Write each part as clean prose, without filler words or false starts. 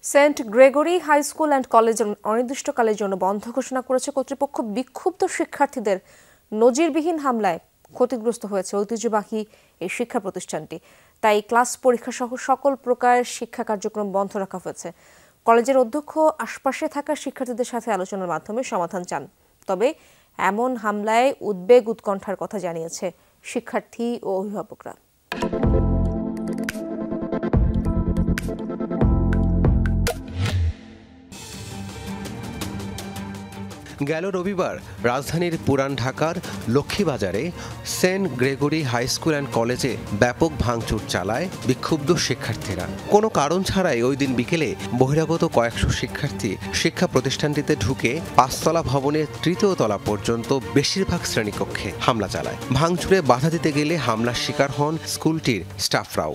Saint Gregory high school and college অনির্দিষ্টকালের জন্য বন্ধ ঘোষণা করেছে কর্তৃপক্ষ। বিক্ষুব্ধ শিক্ষার্থীদের নজিরবিহীন হামলায় ক্ষতিগ্রস্ত হয়েছে ঐতিহ্যবাহী এই শিক্ষা প্রতিষ্ঠানটি। তাই ক্লাস পরীক্ষা সহ সকল প্রকার শিক্ষা কার্যক্রম বন্ধ রাখা হয়েছে। কলেজের অধ্যক্ষ আশপাশে থাকা শিক্ষার্থীদের সাথে আলোচনার মাধ্যমে সমাধান চান। তবে এমন হামলায় উদ্বেগ উৎকণ্ঠার কথা জানিয়েছে শিক্ষার্থী ও অভিভাবকরা। গেল রবিবার রাজধানীর পুরান ঢাকার লক্ষ্মীবাজারে Saint Gregory high school and কলেজে ব্যাপক ভাঙচুর চালায় বিক্ষুব্ধ শিক্ষার্থীরা। কোনো কারণ ছাড়াই ওই দিন বিকেলে বহিরাগত কয়েকশো শিক্ষার্থী শিক্ষা প্রতিষ্ঠানটিতে ঢুকে 5তলা ভবনের 3য় তলা পর্যন্ত বেশিরভাগ শ্রেণীকক্ষে হামলা চালায়। ভাঙচুরে বাধা দিতে গেলে হামলার শিকার হন স্কুলটির স্টাফরাও।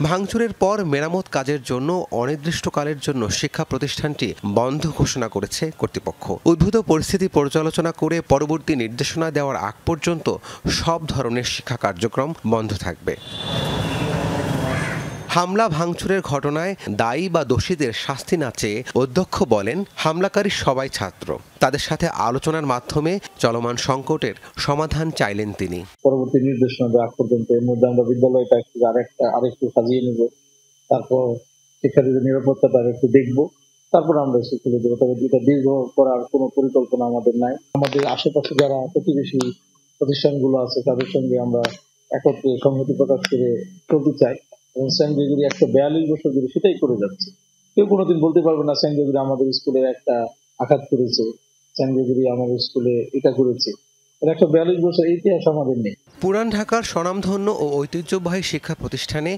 ভাঙচুরের পর মেরামত কাজের জন্য অনির্দিষ্টকালের জন্য শিক্ষা প্রতিষ্ঠানটি বন্ধ ঘোষণা করেছে কর্তৃপক্ষ। উদ্ভূত পরিস্থিতি পর্যালোচনা করে পরবর্তী নির্দেশনা দেওয়ার আগ পর্যন্ত সব ধরনের শিক্ষা কার্যক্রম বন্ধ থাকবে। হামলা ভাঙচুরের ঘটনায় দায়ী বা দোষীদের শাস্তি না চেয়ে অধ্যক্ষ বলেন, হামলাকারী সবাই ছাত্র, তাদের সাথে আলোচনার মাধ্যমে চলমান সংকটের সমাধান চাইলেন তিনি। পরবর্তী নির্দেশনা দেওয়া পর্যন্ত এর মধ্যে আমরা বিদ্যালয়টা আরেকটু সাজিয়ে নেব, তারপর শিক্ষার্থীদের নিরাপত্তাটা একটু দেখবো, তারপর আমরা স্কুলে দেবো। তবে এটা দীর্ঘ করার কোনো পরিকল্পনা আমাদের নাই। আমাদের আশেপাশে যারা প্রতিবেশী প্রতিষ্ঠানগুলো আছে তাদের সঙ্গে আমরা একত্রে সংহতি প্রকাশ করে চলতে চাই এবং সেন্ট গ্রেগরি 142 বছর ধরে সেটাই করে যাচ্ছে। কেউ কোনোদিন বলতে পারবে না সেন্ট গ্রেগরি আমাদের স্কুলে একটা আঘাত করেছে, সেন্ট গ্রেগরি আমাদের স্কুলে এটা করেছে। 142 বছর ইতিহাস আমাদের নেই। পুরান ঢাকার স্বনামধন্য ও ঐতিহ্যবাহী শিক্ষা প্রতিষ্ঠানে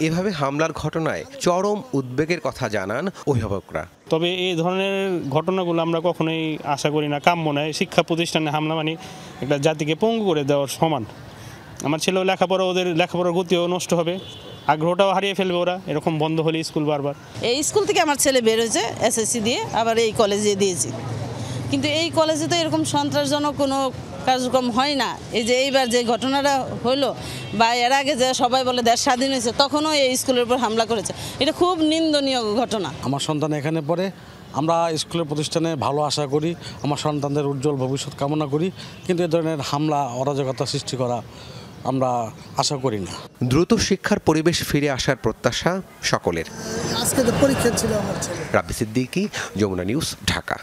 এভাবে হামলার ঘটনায় চরম উদ্বেগের কথা জানান অভিভাবকরা। তবে এই ধরনের ঘটনাগুলো আমরা কখনোই আশা করি না, কাম্য নয়। শিক্ষা প্রতিষ্ঠানে হামলা মানে একটা জাতিকে পঙ্গু করে দেওয়ার সমান। আমার ছেলেও ওদের লেখাপড়ার গতিও নষ্ট হবে, আগ্রহটাও হারিয়ে ফেলবে ওরা এরকম বন্ধ হলে স্কুল বারবার। এই স্কুল থেকে আমার ছেলে বের হয়েছে এসএসসি দিয়ে, আবার এই কলেজে দিয়েছি, কিন্তু এই কলেজে তো এরকম সন্ত্রাসজনক কোনো কার্যক্রম হয় না। এই যে এইবার যে ঘটনাটা হলো বা এর আগে যে সবাই বলে দেশ স্বাধীন হয়েছে তখনও এই স্কুলের উপর হামলা করেছে, এটা খুব নিন্দনীয় ঘটনা। আমার সন্তান এখানে পড়ে, আমরা স্কুলের প্রতিষ্ঠানে ভালো আশা করি, আমার সন্তানদের উজ্জ্বল ভবিষ্যৎ কামনা করি, কিন্তু এ ধরনের হামলা অরাজকতা সৃষ্টি করা আমরা আশা করি না। দ্রুত শিক্ষার পরিবেশ ফিরে আসার প্রত্যাশা সকলের। আজকে তো পরীক্ষা ছিল আমার ছেলে। রাব্বি সিদ্দিকী, যমুনা নিউজ, ঢাকা।